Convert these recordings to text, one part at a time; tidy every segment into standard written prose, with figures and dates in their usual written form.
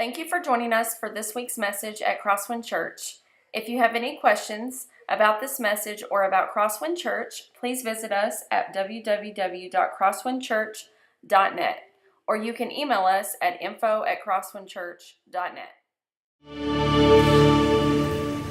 Thank you for joining us for this week's message at Crosswind Church. If you have any questions about this message or about Crosswind Church, please visit us at www.crosswindchurch.net, or you can email us at info@crosswindchurch.net.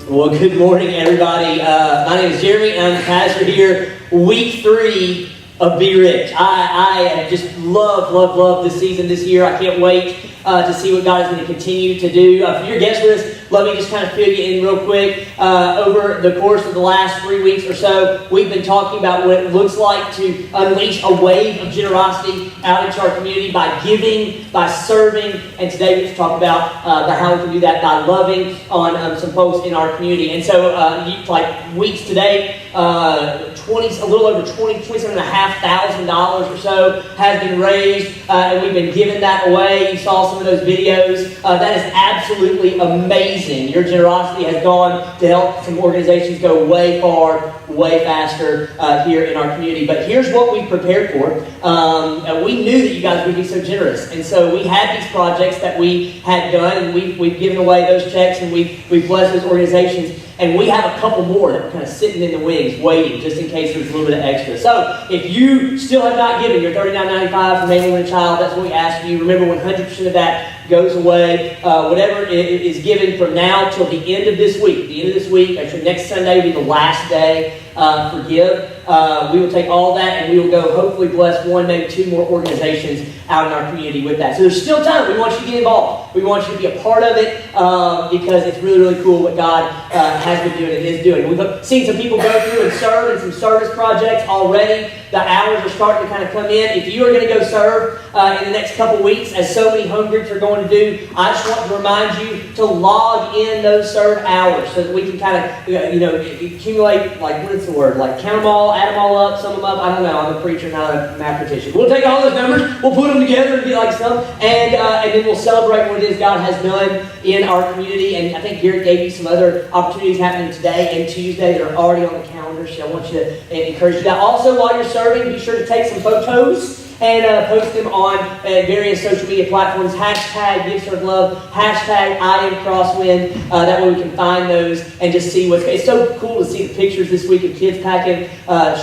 Well, good morning, everybody. My name is Jeremy, and I'm the pastor here. Week 3 of Be Rich. I just love this season this year. I can't wait to see what God is going to continue to do. For your guest list, let me just kind of fill you in real quick. Over the course of the last 3 weeks or so, we've been talking about what it looks like to unleash a wave of generosity out into our community by giving, by serving, and today we just talk about how we can do that by loving on some folks in our community. And so, like weeks today, a little over $27,500 or so has been raised, and we've been giving that away. You saw some of those videos. That is absolutely amazing. Your generosity has gone to help some organizations go way far, way faster here in our community. But here's what we prepared for. We knew that you guys would be so generous, and so we had these projects that we had done, and we've given away those checks, and we've blessed those organizations. And we have a couple more that are kind of sitting in the wings, waiting, just in case there's a little bit of extra. So, if you still have not given your $39.95 for Mainly When a Child, that's what we ask you. Remember, 100% of that goes away. Whatever is given from now till the end of this week. The end of this week, actually next Sunday will be the last day for Give. We will take all that and we will go hopefully bless one, maybe 2 more organizations out in our community with that. So there's still time. We want you to get involved. We want you to be a part of it because it's really, really cool what God has been doing and is doing. We've seen some people go through and serve in some service projects already. The hours are starting to kind of come in. If you are going to go serve in the next couple weeks, as so many home groups are going to do, I just want to remind you to log in those serve hours so that we can kind of, accumulate, like, what is the word? Like, count them all, add them all up, sum them up. I don't know. I'm a preacher, not a mathematician. We'll take all those numbers, we'll put them together and get like some, and then we'll celebrate what it is God has done in our community. And I think Garrett gave you some other opportunities happening today and Tuesday that are already on the calendar, so I want you to encourage you that. Also, while you're serving, be sure to take some photos and post them on various social media platforms. Hashtag GiveServeLove, hashtag I am Crosswind. That way we can find those and just see what's. It's so cool to see the pictures this week of kids packing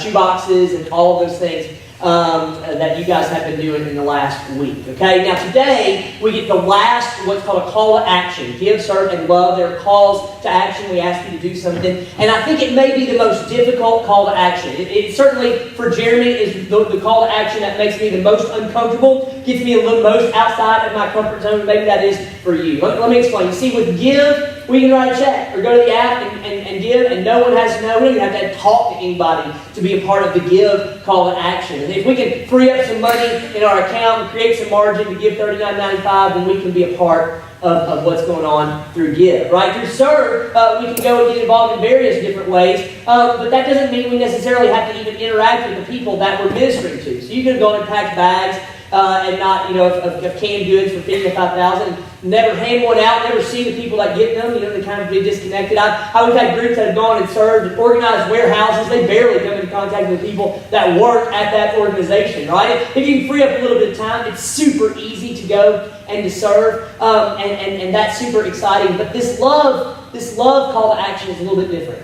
shoe boxes and all of those things that you guys have been doing in the last week. Okay, now today we get the last, what's called a call to action. Give, serve, and love. There are calls to action. We ask you to do something, and I think it may be the most difficult call to action. It certainly, for Jeremy, is the call to action that makes me the most uncomfortable, gets me a little most outside of my comfort zone. Maybe that is for you. Let me explain. You see, with Give, we can write a check or go to the app and give, and no one has to know. We don't even have to talk to anybody to be a part of the Give call to action. And if we can free up some money in our account and create some margin to give $39.95, then we can be a part of what's going on through Give. Right? Through Serve, we can go and get involved in various different ways, but that doesn't mean we necessarily have to even interact with the people that we're ministering to. So you can go and pack bags and not, of canned goods for feeding 5,000. Never hand one out, never see the people that get them, they kind of be disconnected. We've had groups that have gone and served and organized warehouses. They barely come into contact with people that work at that organization, right? If you can free up a little bit of time, it's super easy to go and to serve, and that's super exciting. But this love call to action is a little bit different.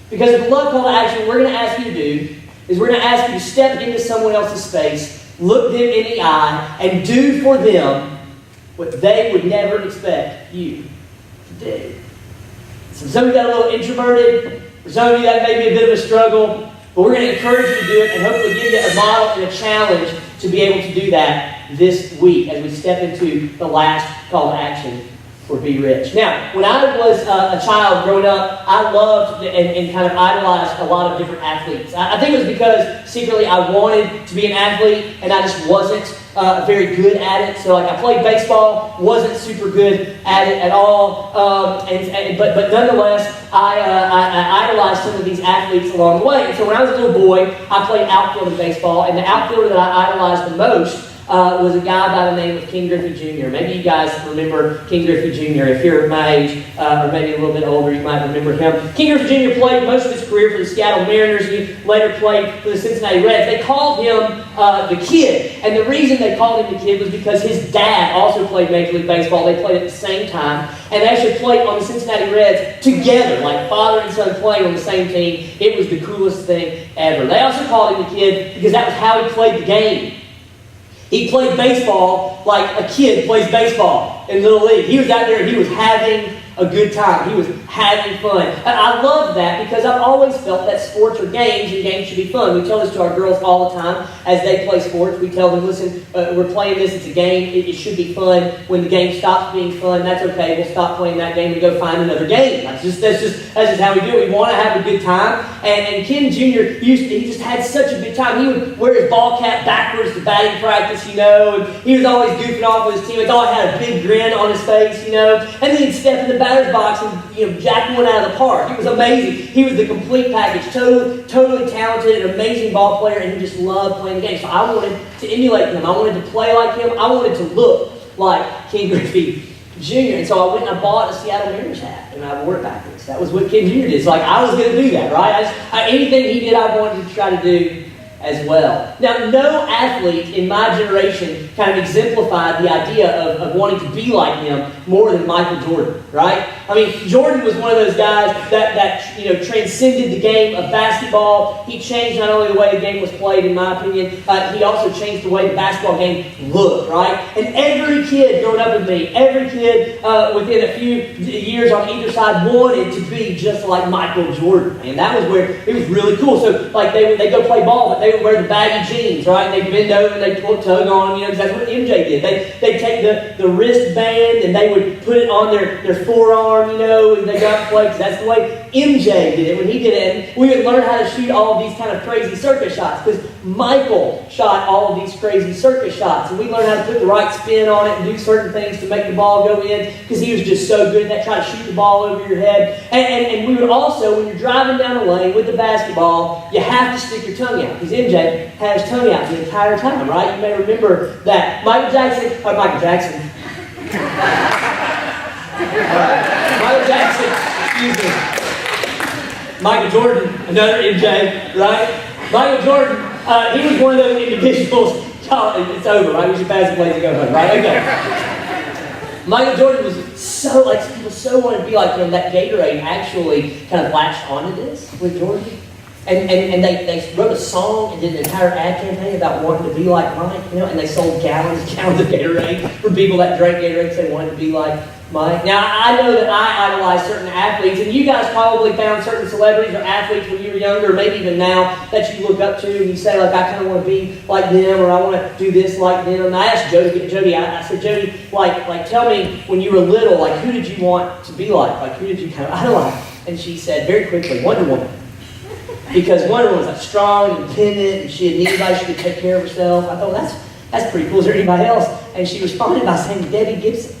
Because the love call to action, what we're going to ask you to do is we're going to ask you to step into someone else's space, look them in the eye, and do for them what they would never expect you to do. So some of you got a little introverted. For some of you that may be a bit of a struggle. But we're going to encourage you to do it and hopefully give you a model and a challenge to be able to do that this week as we step into the last call to action for Be Rich. Now, when I was a child growing up, I loved and kind of idolized a lot of different athletes. I think it was because secretly I wanted to be an athlete and I just wasn't very good at it. So like I played baseball, wasn't super good at it at all. But nonetheless, I idolized some of these athletes along the way. And so when I was a little boy, I played outfield in baseball, and the outfielder that I idolized the most was a guy by the name of Ken Griffey Jr. Maybe you guys remember Ken Griffey Jr. If you're my age, or maybe a little bit older, you might remember him. Ken Griffey Jr. played most of his career for the Seattle Mariners. He later played for the Cincinnati Reds. They called him the Kid, and the reason they called him the Kid was because his dad also played Major League Baseball. They played at the same time, and they actually played on the Cincinnati Reds together, like father and son playing on the same team. It was the coolest thing ever. They also called him the Kid because that was how he played the game. He played baseball like a kid plays baseball in Little League. He was out there and he was having a good time. He was having fun. And I love that because I've always felt that sports are games and games should be fun. We tell this to our girls all the time as they play sports. We tell them, listen, we're playing this, it's a game, it should be fun. When the game stops being fun, that's okay. We'll stop playing that game and go find another game. That's just how we do it. We want to have a good time. And Ken Jr., he just had such a good time. He would wear his ball cap backwards to batting practice, and he was always goofing off with his teammates. Always had a big grin on his face, and then he'd step in the batter's box and jack one out of the park. It was amazing. He was the complete package, totally talented, an amazing ball player, and he just loved playing the game. So I wanted to emulate him. I wanted to play like him. I wanted to look like Ken Griffey Jr. And so I went and I bought a Seattle Mariners hat, and I wore it backwards. That was what Ken Jr. did. So I was going to do that, right? Anything he did, I wanted to try to do as well. Now, no athlete in my generation kind of exemplified the idea of wanting to be like him more than Michael Jordan, right? I mean, Jordan was one of those guys that transcended the game of basketball. He changed not only the way the game was played, in my opinion, he also changed the way the basketball game looked, right? And every kid growing up with me, every kid within a few years on either side wanted to be just like Michael Jordan. And that was where it was really cool. So, like, they go play ball, but they would wear the baggy jeans, right? They bend over and they tug on them, because that's what MJ did. They take the wristband and they would put it on their forearm, and they got play, because that's the way MJ did it when he did it. And we would learn how to shoot all of these kind of crazy circus shots, because Michael shot all of these crazy circus shots. And we learned how to put the right spin on it and do certain things to make the ball go in, because he was just so good at that, try to shoot the ball over your head. And we would also, when you're driving down the lane with the basketball, you have to stick your tongue out, because MJ had his tongue out the entire time, right? You may remember that. Michael Jackson. Michael Jackson, excuse me. Michael Jordan, another MJ, right? Michael Jordan, he was one of those individuals. It's over, right? We should pass the place and go home, right? Okay. Michael Jordan was so, people so wanted to be like him, that Gatorade actually kind of latched onto this with Jordan. And they wrote a song and did an entire ad campaign about wanting to be like Mike, and they sold gallons of Gatorade for people that drank Gatorade because they wanted to be like Mike. Now, I know that I idolize certain athletes, and you guys probably found certain celebrities or athletes when you were younger, or maybe even now, that you look up to, and you say, like, I kind of want to be like them, or I want to do this like them. And I asked Jody, I said, Jody, like, tell me, when you were little, like, who did you want to be like? Like, who did you kind of idolize? And she said, very quickly, Wonder Woman. Because Wonder Woman was like strong and independent, and she didn't need anybody, she could take care of herself. I thought, that's pretty cool. Is there anybody else? And she responded by saying Debbie Gibson.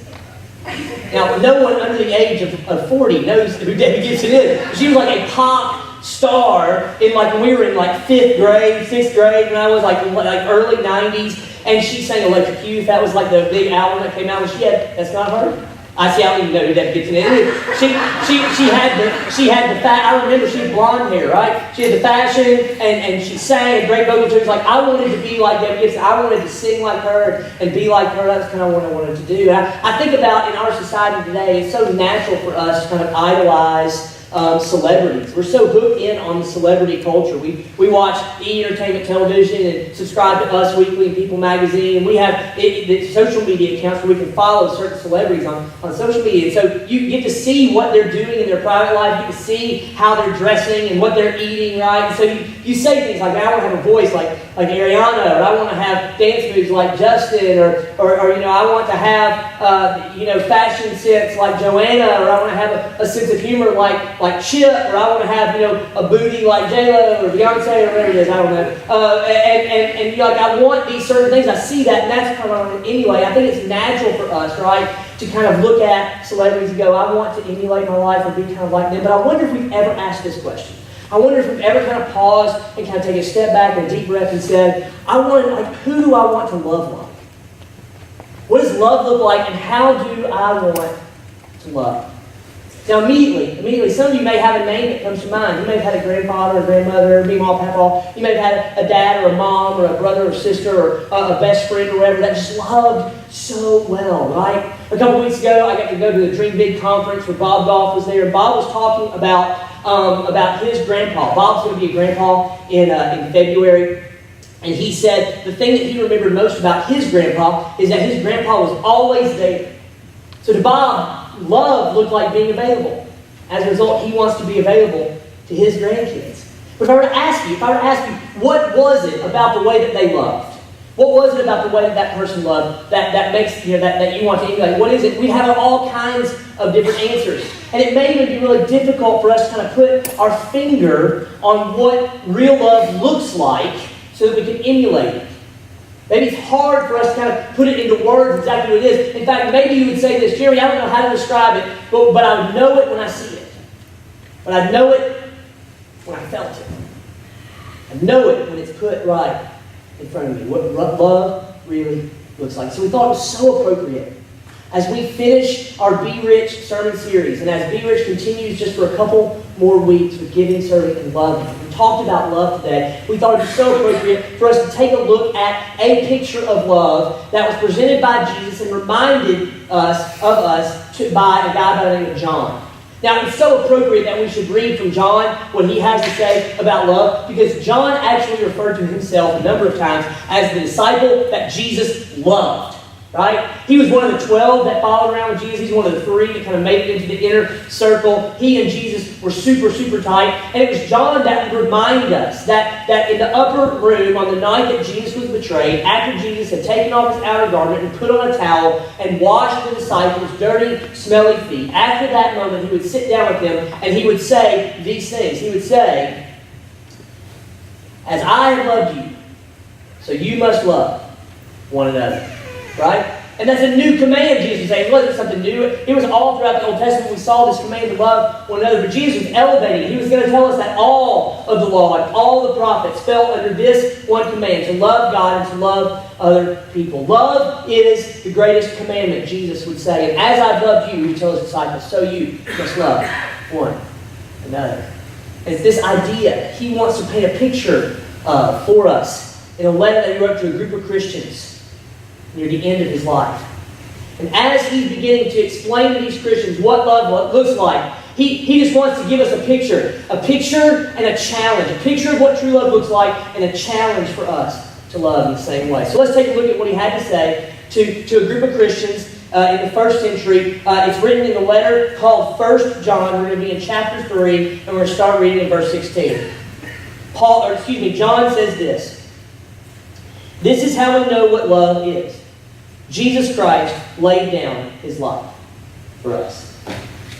Now, no one under the age of 40 knows who Debbie Gibson is. She was like a pop star when we were in like 5th grade, 6th grade, when I was like early 90s, and she sang Electric Youth. That was like the big album that came out, and that's not her. I don't even know who Debbie Gibson is. She had the I remember she had blonde hair, right? She had the fashion, and she sang a great vocal tunes. Like, I wanted to be like Debbie Gibson. I wanted to sing like her and be like her. That's kind of what I wanted to do. And I think about, in our society today, it's so natural for us to kind of idolize celebrities. We're so hooked in on the celebrity culture. We watch E! Entertainment Television and subscribe to Us Weekly and People Magazine, and we have the social media accounts where we can follow certain celebrities on social media. And so you get to see what they're doing in their private life. You get to see how they're dressing and what they're eating, right? And so you say things like, I want to have a voice like Ariana, or I want to have dance moves like Justin, or I want to have fashion sense like Joanna, or I want to have a sense of humor like Chip, or I want to have a booty like J-Lo or Beyonce or whatever it is. I don't know. And you're like, I want these certain things. I see that, and that's kind of anyway. I think it's natural for us, right, to kind of look at celebrities and go, I want to emulate my life or be kind of like them. But I wonder if we've ever asked this question. I wonder if we've ever kind of paused and kind of take a step back and a deep breath and said, who do I want to love like? What does love look like, and how do I want to love? Now, immediately, some of you may have a name that comes to mind. You may have had a grandfather or grandmother, Meemaw, Papa. You may have had a dad or a mom or a brother or sister or a best friend or whatever that just loved so well, right? A couple weeks ago, I got to go to the Dream Big conference where Bob Goff was there. And Bob was talking about his grandpa. Bob's going to be a grandpa in February. And he said the thing that he remembered most about his grandpa is that his grandpa was always there. So to Bob, love looked like being available. As a result, he wants to be available to his grandkids. But if I were to ask you, what was it about the way that they loved? What was it about the way that that person loved that makes, that you want to emulate? What is it? We have all kinds of different answers. And it may even be really difficult for us to kind of put our finger on what real love looks like so that we can emulate it. Maybe it's hard for us to kind of put it into words exactly what it is. In fact, maybe you would say this, Jeremy, I don't know how to describe it, but I would know it when I see it. But I know it when I felt it. I know it when it's put right in front of me, what love really looks like. So we thought it was so appropriate as we finish our Be Rich sermon series, and as Be Rich continues just for a couple more weeks with giving, serving, and loving. We talked about love today. We thought it was so appropriate for us to take a look at a picture of love that was presented by Jesus and reminded us by a guy by the name of John. Now, it's so appropriate that we should read from John what he has to say about love, because John actually referred to himself a number of times as the disciple that Jesus loved. Right? He was one of the 12 that followed around with Jesus. He's one of the 3 that kind of made it into the inner circle. He and Jesus were super, super tight. And it was John that would remind us that in the upper room on the night that Jesus was betrayed, after Jesus had taken off his outer garment and put on a towel and washed the disciples' dirty, smelly feet, after that moment he would sit down with them and he would say these things. He would say, "As I have loved you, so you must love one another." Right? And that's a new command Jesus was saying. It wasn't something new. It was all throughout the Old Testament. We saw this command to love one another. But Jesus was elevating. He was going to tell us that all of the law and all the prophets fell under this one command, to love God and to love other people. Love is the greatest commandment, Jesus would say. And as I've loved you, he told his disciples, so you must love one another. And it's this idea that he wants to paint a picture for us in a letter that he wrote to a group of Christians near the end of his life. And as he's beginning to explain to these Christians what love looks like, he just wants to give us a picture and a challenge, a picture of what true love looks like and a challenge for us to love in the same way. So let's take a look at what he had to say to a group of Christians in the first century. It's written in the letter called 1 John. We're going to be in chapter 3, and we're going to start reading in verse 16. John says this: "This is how we know what love is. Jesus Christ laid down his life for us."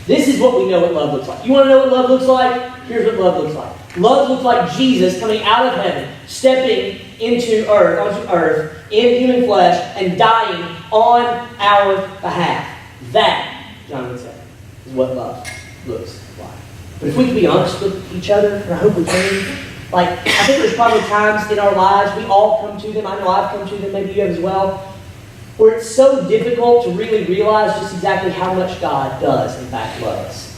This is what we know what love looks like. You want to know what love looks like? Here's what love looks like. Love looks like Jesus coming out of heaven, stepping onto earth, in human flesh, and dying on our behalf. That, John would say, is what love looks like. But if we can be honest with each other, and I hope we can, I think there's probably times in our lives, we all come to them, I know I've come to them, maybe you have as well, where it's so difficult to really realize just exactly how much God does, in fact, love us.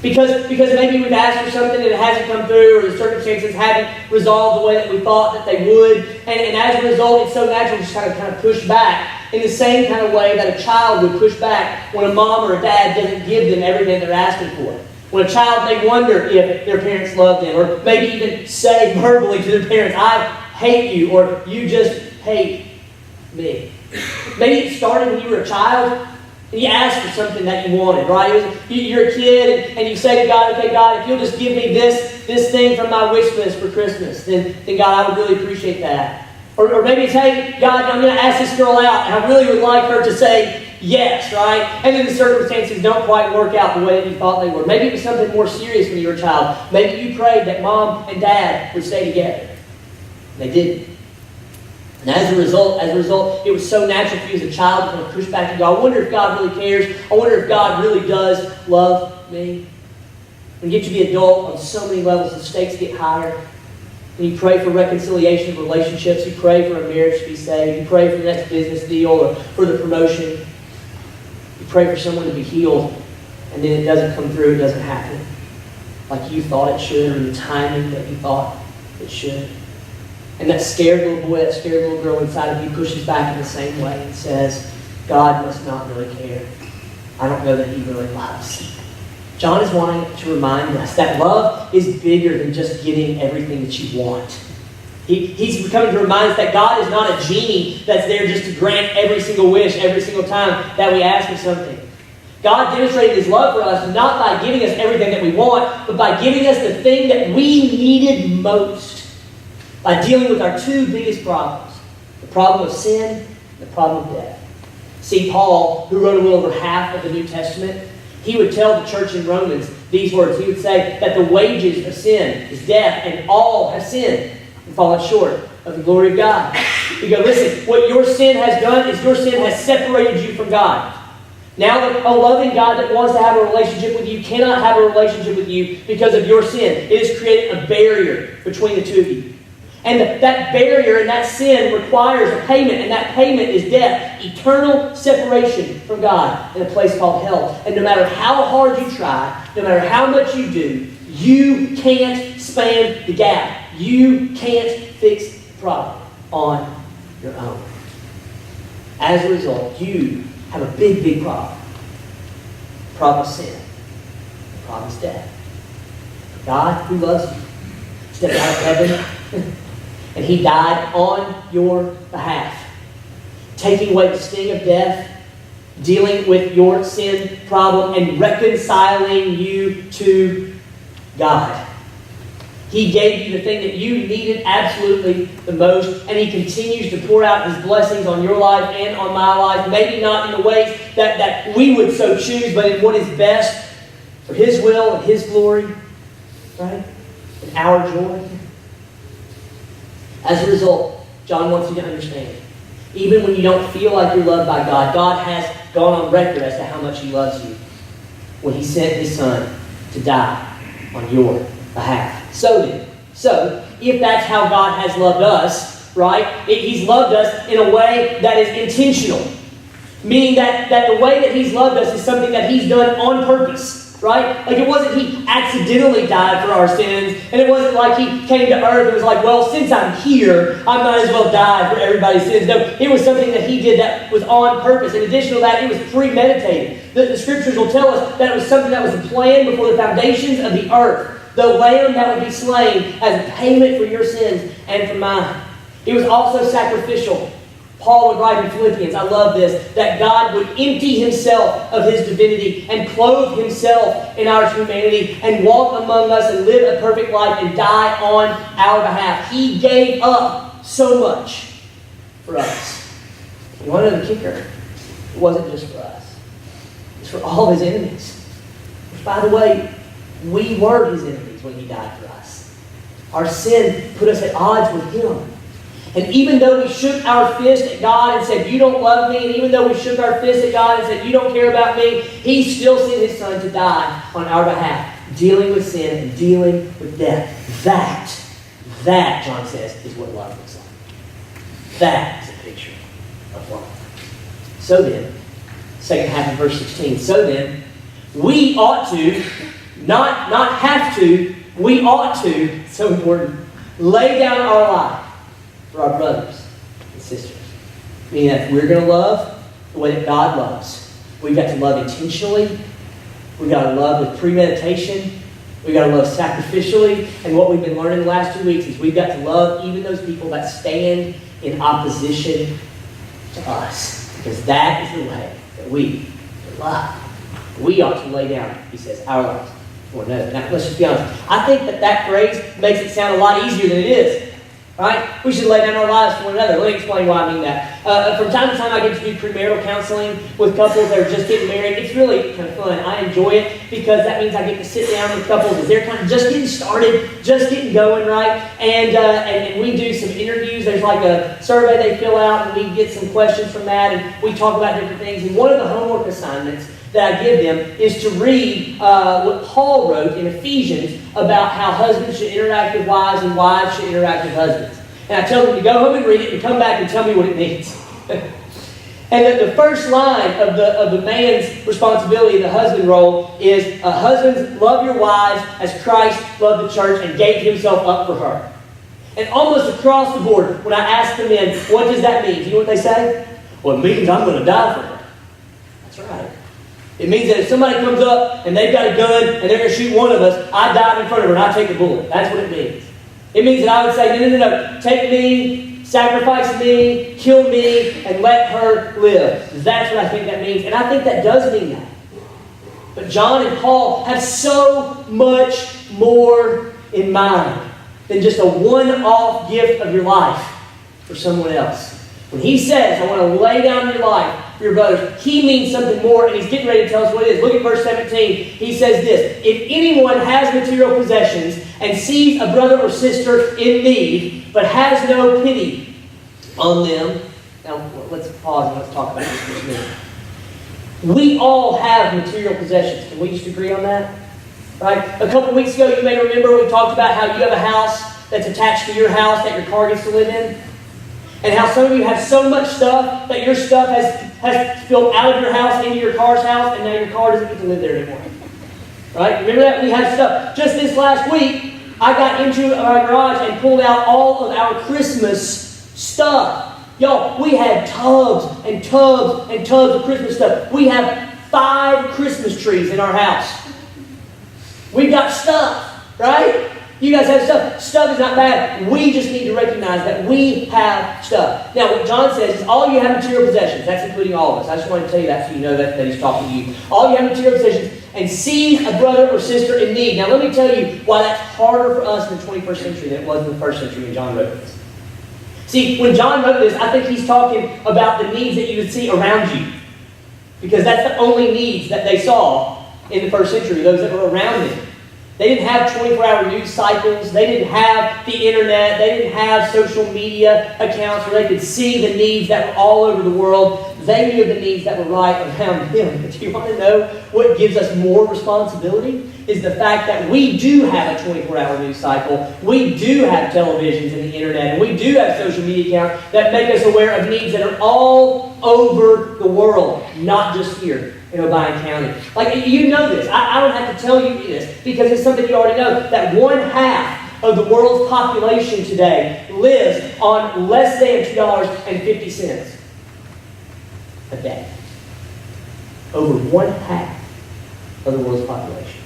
Because maybe we've asked for something and it hasn't come through, or the circumstances haven't resolved the way that we thought that they would, and as a result, it's so natural to just kind of push back in the same kind of way that a child would push back when a mom or a dad doesn't give them everything they're asking for. When a child may wonder if their parents love them, or maybe even say verbally to their parents, "I hate you," or "You just hate me." Maybe it started when you were a child and you asked for something that you wanted, right? You're a kid and you say to God, "Okay, God, if you'll just give me this thing from my wish list for Christmas, then God, I would really appreciate that." Or maybe it's, "Hey, God, I'm going to ask this girl out and I really would like her to say yes," right? And then the circumstances don't quite work out the way that you thought they were. Maybe it was something more serious when you were a child. Maybe you prayed that mom and dad would stay together. They didn't. And as a result, it was so natural for you as a child to kind of push back and go, "I wonder if God really cares. I wonder if God really does love me." When you get to be adult, on so many levels, the stakes get higher. And you pray for reconciliation of relationships. You pray for a marriage to be saved. You pray for the next business deal or for the promotion. You pray for someone to be healed, and then it doesn't come through, it doesn't happen like you thought it should, or the timing that you thought it should. And that scared little boy, that scared little girl inside of you pushes back in the same way and says, God must not really care. I don't know that He really loves. John is wanting to remind us that love is bigger than just getting everything that you want. He's coming to remind us that God is not a genie that's there just to grant every single wish every single time that we ask for something. God demonstrated His love for us not by giving us everything that we want, but by giving us the thing that we needed most. By dealing with our two biggest problems. The problem of sin and the problem of death. See, Paul, who wrote a little over half of the New Testament, he would tell the church in Romans these words. He would say that the wages of sin is death, and all have sinned and fallen short of the glory of God. You go, listen, what your sin has done is your sin has separated you from God. Now, a loving God that wants to have a relationship with you cannot have a relationship with you because of your sin. It has created a barrier between the two of you. And that barrier and that sin requires a payment, and that payment is death. Eternal separation from God in a place called hell. And no matter how hard you try, no matter how much you do, you can't span the gap. You can't fix the problem on your own. As a result, you have a big, big problem. The problem is sin. The problem is death. God, who loves you, stepped out of heaven and He died on your behalf, taking away the sting of death, dealing with your sin problem, and reconciling you to God. He gave you the thing that you needed absolutely the most, and He continues to pour out His blessings on your life and on my life, maybe not in the ways that we would so choose, but in what is best for His will and His glory, right? And our joy. As a result, John wants you to understand, even when you don't feel like you're loved by God, God has gone on record as to how much He loves you when He sent His Son to die on your behalf. So if that's how God has loved us, right, He's loved us in a way that is intentional. Meaning that the way that He's loved us is something that He's done on purpose, right? Like it wasn't He accidentally died for our sins, and it wasn't like He came to earth and was like, well, since I'm here, I might as well die for everybody's sins. No, it was something that He did that was on purpose. In addition to that, it was premeditated. The Scriptures will tell us that it was something that was planned before the foundations of the earth. The lamb that would be slain as a payment for your sins and for mine. It was also sacrificial. Paul would write in Philippians, I love this, that God would empty Himself of His divinity and clothe Himself in our humanity and walk among us and live a perfect life and die on our behalf. He gave up so much for us. You want to know the kicker? It wasn't just for us. It's for all of His enemies. Which, by the way, we were His enemies when He died for us. Our sin put us at odds with Him. And even though we shook our fist at God and said, you don't love me, and even though we shook our fist at God and said, you don't care about me, He still sent His Son to die on our behalf, dealing with sin and dealing with death. That, John says, is what love looks like. That is a picture of love. So then, second half of verse 16, so then, we ought to, not have to, we ought to, so important, lay down our life for our brothers and sisters. Meaning that if we're going to love the way that God loves, we've got to love intentionally, we've got to love with premeditation, we've got to love sacrificially, and what we've been learning the last 2 weeks is we've got to love even those people that stand in opposition to us. Because that is the way that we love. We ought to lay down, he says, our lives for another. Now, let's just be honest. I think that phrase makes it sound a lot easier than it is. Right? We should lay down our lives for one another. Let me explain why I mean that. From time to time, I get to do premarital counseling with couples that are just getting married. It's really kind of fun. I enjoy it because that means I get to sit down with couples as they're kind of just getting started, just getting going, right? And we do some interviews. There's like a survey they fill out, and we get some questions from that, and we talk about different things. And one of the homework assignments that I give them is to read what Paul wrote in Ephesians about how husbands should interact with wives and wives should interact with husbands. And I tell them to go home and read it and come back and tell me what it means. And that the first line of the man's responsibility in the husband role is, husbands, love your wives as Christ loved the church and gave himself up for her. And almost across the board, when I ask the men, what does that mean? Do you know what they say? Well, it means I'm going to die for her. That's right. It means that if somebody comes up and they've got a gun and they're going to shoot one of us, I dive in front of her and I take the bullet. That's what it means. It means that I would say, no. Take me, sacrifice me, kill me, and let her live. That's what I think that means. And I think that does mean that. But John and Paul have so much more in mind than just a one-off gift of your life for someone else. When he says, I want to lay down your life for your brothers, he means something more, and he's getting ready to tell us what it is. Look at verse 17. He says this, if anyone has material possessions and sees a brother or sister in need, but has no pity on them. Now, let's pause and let's talk about this for a minute. We all have material possessions. Can we just agree on that? Right? A couple weeks ago, you may remember we talked about how you have a house that's attached to your house that your car gets to live in. And how some of you have so much stuff that your stuff has spilled out of your house into your car's house, and now your car doesn't get to live there anymore. Right? Remember that? We have stuff. Just this last week, I got into our garage and pulled out all of our Christmas stuff. Y'all, we had tubs and tubs and tubs of Christmas stuff. We have 5 Christmas trees in our house. We've got stuff, right? You guys have stuff. Stuff is not bad. We just need to recognize that we have stuff. Now, what John says is all you have material possessions. That's including all of us. I just wanted to tell you that so you know that he's talking to you. All you have material possessions and sees a brother or sister in need. Now, let me tell you why that's harder for us in the 21st century than it was in the first century when John wrote this. See, when John wrote this, I think he's talking about the needs that you would see around you. Because that's the only needs that they saw in the first century, those that were around them. They didn't have 24-hour news cycles. They didn't have the internet. They didn't have social media accounts where they could see the needs that were all over the world. They knew the needs that were right around them. But you want to know what gives us more responsibility? Is the fact that we do have a 24-hour news cycle. We do have televisions and the internet. And we do have social media accounts that make us aware of needs that are all over the world, not just here in Obion County. Like, you know this. I don't have to tell you this because it's something you already know. That 1/2 of the world's population today lives on less than $2.50 a day. Over 1/2 of the world's population.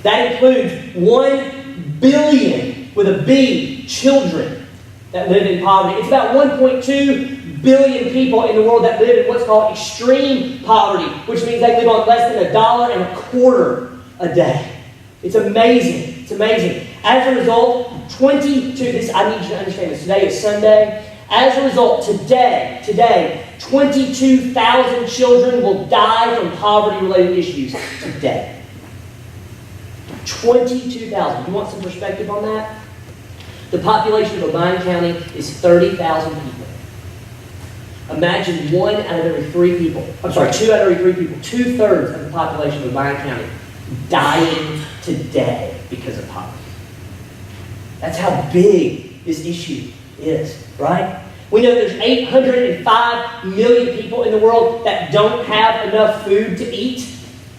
That includes 1 billion, with a B, children that live in poverty. It's about 1.2 billion people in the world that live in what's called extreme poverty, which means they live on less than $1.25 a day. It's amazing. It's amazing. As a result, I need you to understand this. Today is Sunday. As a result, today, 22,000 children will die from poverty-related issues today. 22,000. You want some perspective on that? The population of Obion County is 30,000 people. Imagine 2 out of every 3 people, 2/3 of the population of Obion County dying today because of poverty. That's how big this issue is, right? We know there's 805 million people in the world that don't have enough food to eat.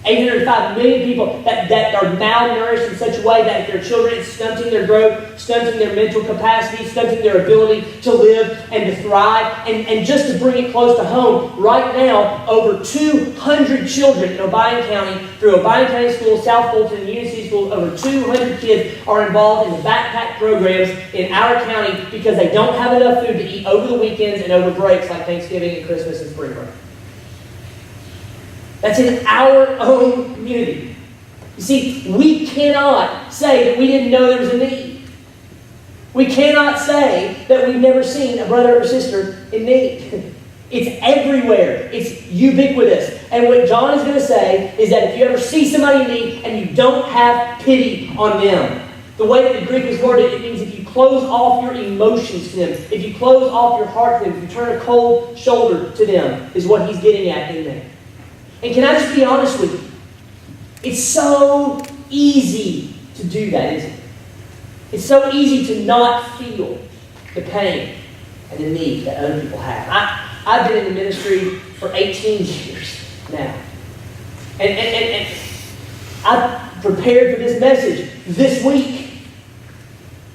805 million people that are malnourished in such a way that if their children, it's stunting their growth, stunting their mental capacity, stunting their ability to live and to thrive. And just to bring it close to home, right now, over 200 children in Obion County, through Obion County Schools, South Fulton, and Unity Schools, over 200 kids are involved in the backpack programs in our county because they don't have enough food to eat over the weekends and over breaks like Thanksgiving and Christmas and spring break. That's in our own community. You see, we cannot say that we didn't know there was a need. We cannot say that we've never seen a brother or sister in need. It's everywhere. It's ubiquitous. And what John is going to say is that if you ever see somebody in need and you don't have pity on them, the way that the Greek is worded, it means if you close off your emotions to them, if you close off your heart to them, if you turn a cold shoulder to them, is what he's getting at in there. And can I just be honest with you? It's so easy to do that, isn't it? It's so easy to not feel the pain and the need that other people have. I've been in the ministry for 18 years now. And I prepared for this message this week.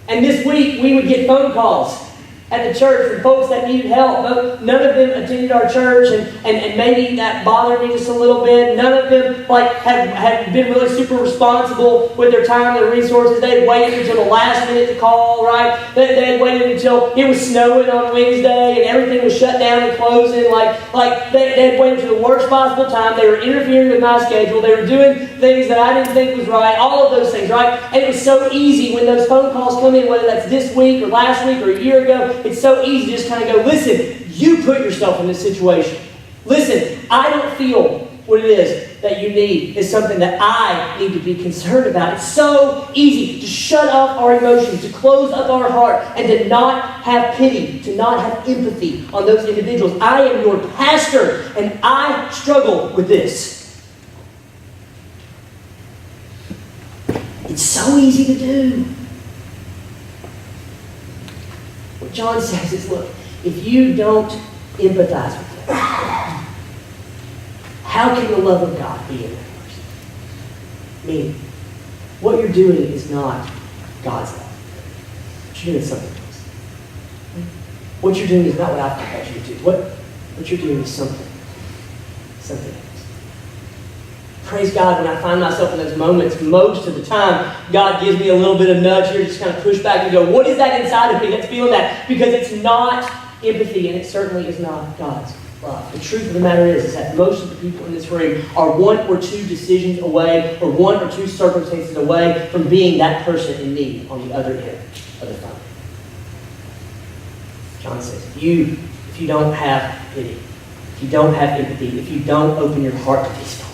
And this week we would get phone calls at the church from folks that needed help. None of them attended our church, and maybe that bothered me just a little bit. None of them had been really super responsible with their time, their resources. They had waited until the last minute to call, right? They had waited until it was snowing on Wednesday and everything was shut down and closing. They had waited until the worst possible time. They were interfering with my schedule. They were doing things that I didn't think was right. All of those things, right? And it was so easy when those phone calls come in, whether that's this week or last week or a year ago. It's so easy to just kind of go, listen, you put yourself in this situation. Listen, I don't feel what it is that you need is something that I need to be concerned about. It's so easy to shut off our emotions, to close up our heart, and to not have pity, to not have empathy on those individuals. I am your pastor, and I struggle with this. It's so easy to do. What John says is, look, if you don't empathize with them, how can the love of God be in that person? Meaning, what you're doing is not God's love. You're doing something else. What you're doing is not what I thought you would do. What you're doing is something else. Praise God, when I find myself in those moments, most of the time, God gives me a little bit of nudge here, just kind of push back and go, what is that inside of me that's feeling that? Because it's not empathy, and it certainly is not God's love. The truth of the matter is that most of the people in this room are one or two decisions away, or one or two circumstances away from being that person in need on the other end of the phone. John says, if you don't have pity, if you don't have empathy, if you don't open your heart to these folks,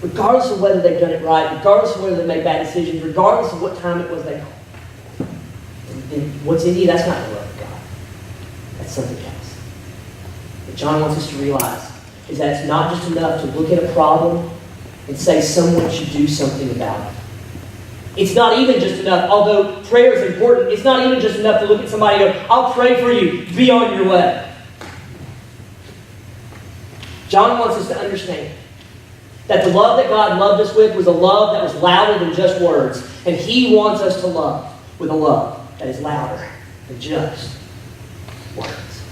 regardless of whether they've done it right, regardless of whether they made bad decisions, regardless of what time it was they called, then what's in you, that's not the love of God. That's something else. What John wants us to realize is that it's not just enough to look at a problem and say someone should do something about it. It's not even just enough, although prayer is important, it's not even just enough to look at somebody and go, I'll pray for you, be on your way. John wants us to understand that the love that God loved us with was a love that was louder than just words. And He wants us to love with a love that is louder than just words.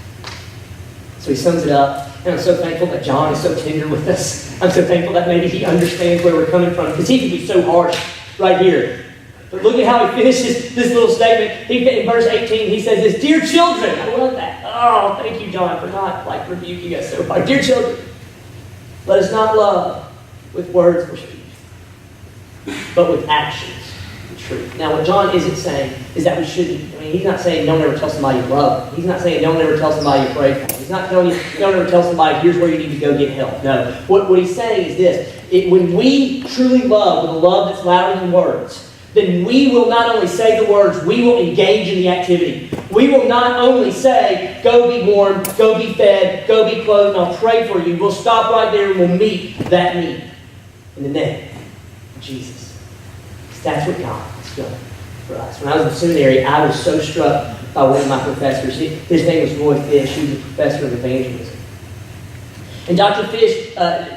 So he sums it up. And I'm so thankful that John is so tender with us. I'm so thankful that maybe he understands where we're coming from. Because he can be so harsh right here. But look at how he finishes this little statement. In verse 18, he says this, Dear children. I love that. Oh, thank you, John, for not rebuking us so hard. Dear children, let us not love with words or speech, but with actions and truth. Now, what John isn't saying is that we shouldn't. He's not saying don't ever tell somebody you love them. He's not saying don't ever tell somebody you pray for them. He's not telling you don't ever tell somebody here's where you need to go get help. No. What he's saying is this. When we truly love with a love that's louder than words, then we will not only say the words, we will engage in the activity. We will not only say, go be warm, go be fed, go be clothed, and I'll pray for you. We'll stop right there and we'll meet that need in the name of Jesus. Because that's what God has done for us. When I was in seminary, I was so struck by one of my professors. His name was Roy Fish. He was a professor of evangelism. And Dr. Fish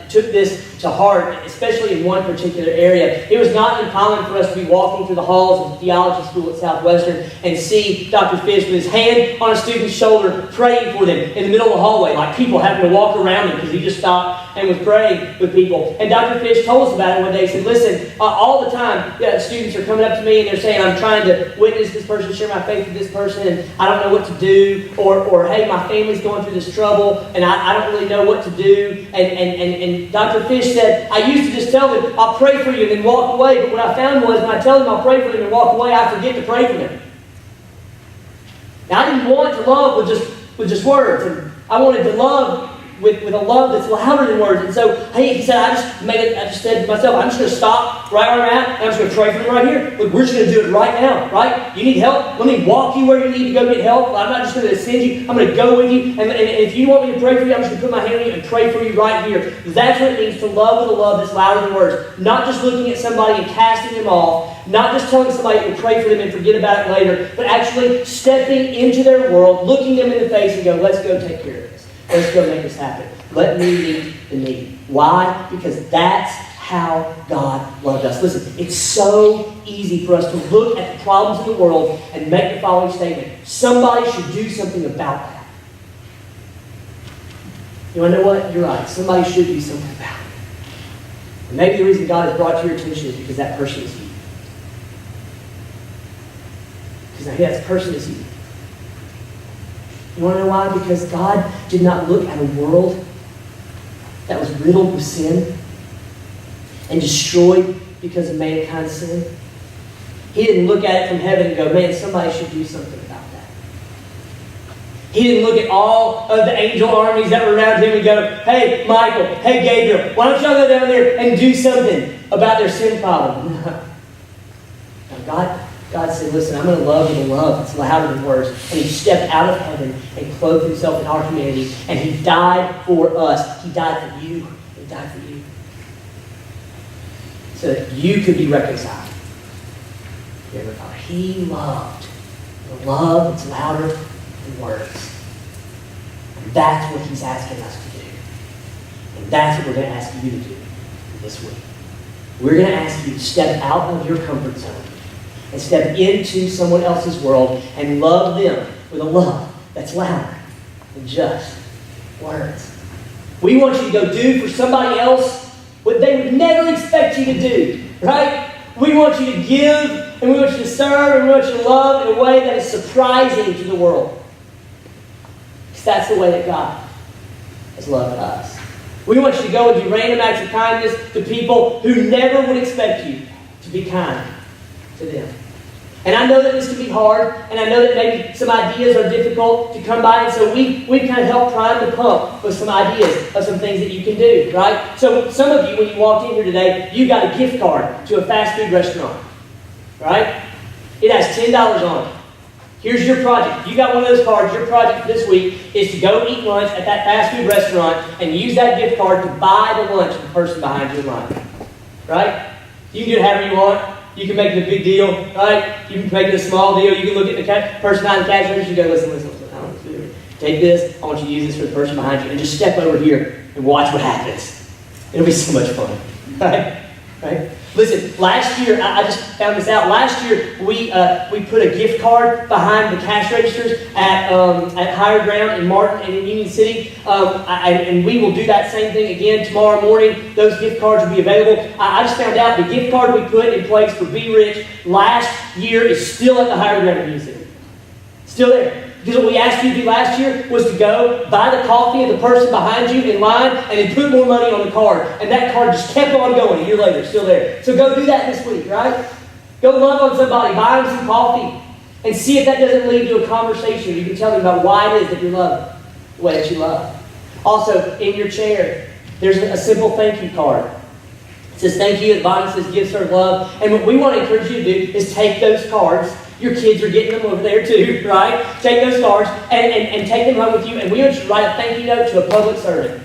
took this to heart, especially in one particular area. It was not uncommon for us to be walking through the halls of the theology school at Southwestern and see Dr. Fish with his hand on a student's shoulder praying for them in the middle of the hallway, like people having to walk around him because he just stopped and was praying with people. And Dr. Fish told us about it one day. He said, listen, all the time students are coming up to me and they're saying, I'm trying to witness this person, share my faith with this person, and I don't know what to do. Or hey, my family's going through this trouble and I don't really know what to do. And Dr. Fish said, I used to just tell them, I'll pray for you and then walk away. But what I found was when I tell them I'll pray for them and walk away, I forget to pray for them. Now, I didn't want to love with just words. And I wanted to love with a love that's louder than words. And so, he said, I just said to myself, I'm just going to stop right where I'm at, and I'm just going to pray for them right here. Look, we're just going to do it right now, right? You need help? Let me walk you where you need to go get help. I'm not just going to send you. I'm going to go with you. And if you want me to pray for you, I'm just going to put my hand on you and pray for you right here. That's what it means to love with a love that's louder than words. Not just looking at somebody and casting them off. Not just telling somebody to pray for them and forget about it later. But actually stepping into their world, looking them in the face and go, let's go take care of this. Let's go make this happen. Let me meet the need. Why? Because that's how God loved us. Listen, it's so easy for us to look at the problems in the world and make the following statement. Somebody should do something about that. You want to know what? You're right. Somebody should do something about it. And maybe the reason God has brought to your attention is because that person is you. Because that person is you. You want to know why? Because God did not look at a world that was riddled with sin and destroyed because of mankind's sin. He didn't look at it from heaven and go, man, somebody should do something about that. He didn't look at all of the angel armies that were around him and go, hey, Michael, hey, Gabriel, why don't y'all go down there and do something about their sin problem? Now, God said, listen, I'm going to love with a love that's louder than words. And He stepped out of heaven and clothed Himself in our humanity. And He died for us. He died for you. He died for you. So that you could be reconciled. He loved with a love that's louder than words. And that's what He's asking us to do. And that's what we're going to ask you to do this week. We're going to ask you to step out of your comfort zone and step into someone else's world and love them with a love that's louder than just words. We want you to go do for somebody else what they would never expect you to do, right? We want you to give, and we want you to serve, and we want you to love in a way that is surprising to the world. Because that's the way that God has loved us. We want you to go and do random acts of kindness to people who never would expect you to be kind to them. And I know that this can be hard, and I know that maybe some ideas are difficult to come by, and so we kind of help prime the pump with some ideas of some things that you can do, right? So some of you, when you walked in here today, you got a gift card to a fast food restaurant, right? It has $10 on it. Here's your project. You got one of those cards. Your project this week is to go eat lunch at that fast food restaurant and use that gift card to buy the lunch of the person behind you in line, right? You can do it however you want. You can make it a big deal, right? You can make it a small deal. You can look at the person behind the cash register and go, listen, I want you to take this. I want you to use this for the person behind you. And just step over here and watch what happens. It'll be so much fun, right? Right? Listen, last year, I just found this out. Last year, we put a gift card behind the cash registers at Higher Ground in Martin and in Union City. And we will do that same thing again tomorrow morning. Those gift cards will be available. I just found out the gift card we put in place for Be Rich last year is still at the Higher Ground in Union City. Still there. Because what we asked you to do last year was to go buy the coffee of the person behind you in line and then put more money on the card. And that card just kept on going a year later, still there. So go do that this week, right? Go love on somebody, buy them some coffee, and see if that doesn't lead to a conversation. You can tell them about why it is that you love the way that you love. Also, in your chair, there's a simple thank you card. It says thank you. At the bottom says give, serve, love. And what we want to encourage you to do is take those cards. Your kids are getting them over there too, right? Take those cards and take them home with you. And we want you to write a thank you note to a public servant.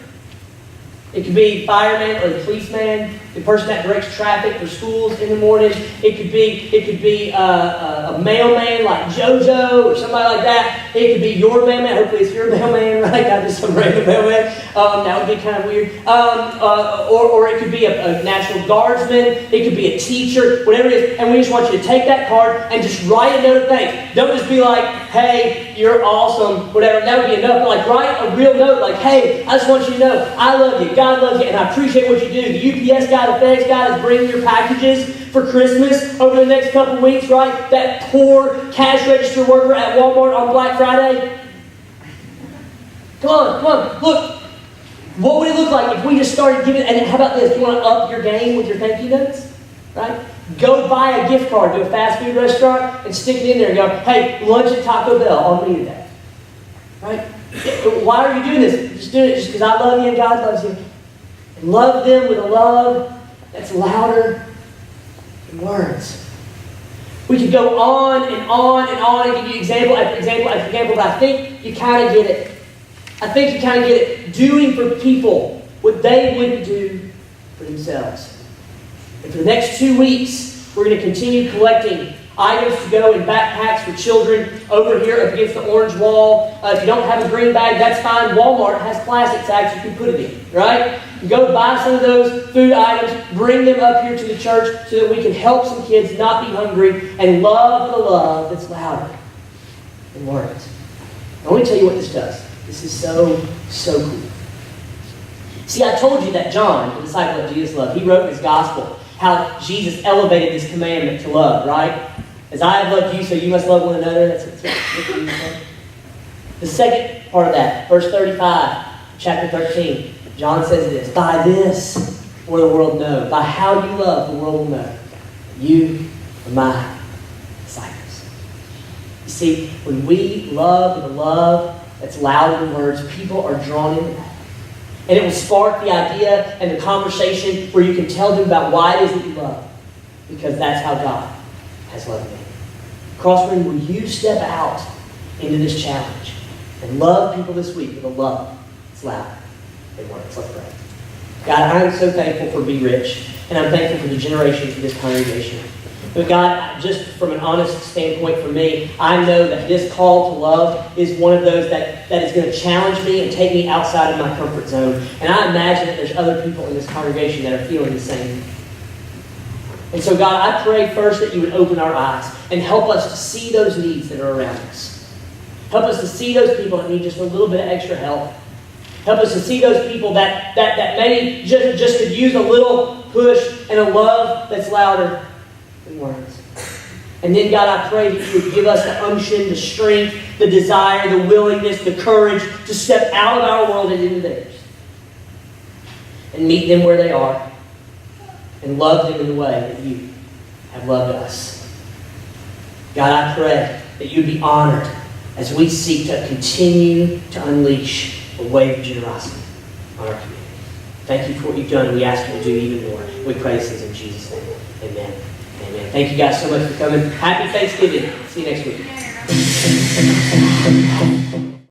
It could be fireman or the policeman, the person that directs traffic for schools in the morning. It could be a mailman like JoJo or somebody like that. It could be your mailman. Hopefully it's your mailman, right? Not just some random mailman. That would be kind of weird. Or it could be a National Guardsman. It could be a teacher, whatever it is. And we just want you to take that card and just write a note of thanks. Don't just be like, hey, you're awesome, whatever. That would be enough. But like write a real note like, hey, I just want you to know I love you. God loves you, and I appreciate what you do. The UPS guy, the FedEx guy is bringing your packages for Christmas over the next couple of weeks, right? That poor cash register worker at Walmart on Black Friday. Come on. Look, what would it look like if we just started giving, and how about this? You want to up your game with your thank you notes? Right? Go buy a gift card to a fast food restaurant and stick it in there and go, hey, lunch at Taco Bell, I'll meet you there. Right? Why are you doing this? Just doing it just because I love you and God loves you. And love them with a love that's louder than words. We could go on and on and on and give you example after example after example, but I think you kind of get it. I think you kind of get it. Doing for people what they wouldn't do for themselves. And for the next 2 weeks, we're going to continue collecting items to go in backpacks for children over here up against the orange wall. If you don't have a green bag, that's fine. Walmart has plastic sacks you can put it in, right? You go buy some of those food items, bring them up here to the church so that we can help some kids not be hungry and love the love that's louder than words. Now, let me tell you what this does. This is so cool. See, I told you that John, the disciple of Jesus loved, he wrote in his gospel how Jesus elevated this commandment to love, right? As I have loved you, so you must love one another. That's what Jesus said. The second part of that, verse 35, chapter 13, John says this, by this will the world know, by how you love, the world will know that you are my disciples. You see, when we love with a love that's louder than words, people are drawn into that. And it will spark the idea and the conversation where you can tell them about why it is that you love. Because that's how God has loved me. Crosswind, will you step out into this challenge and love people this week with a love that's loud and words? Let's pray. God, I am so thankful for Be Rich, and I'm thankful for the generations of this congregation. But God, just from an honest standpoint for me, I know that this call to love is one of those that is going to challenge me and take me outside of my comfort zone. And I imagine that there's other people in this congregation that are feeling the same. And so God, I pray first that you would open our eyes and help us to see those needs that are around us. Help us to see those people that need just a little bit of extra help. Help us to see those people that maybe just could use a little push and a love that's louder than words. And then, God, I pray that you would give us the unction, the strength, the desire, the willingness, the courage to step out of our world and into theirs. And meet them where they are. And love them in the way that you have loved us. God, I pray that you'd be honored as we seek to continue to unleash a wave of generosity on our community. Thank you for what you've done, and we ask you to do even more. We pray this in Jesus' name. Amen. Amen. Thank you guys so much for coming. Happy Thanksgiving. See you next week.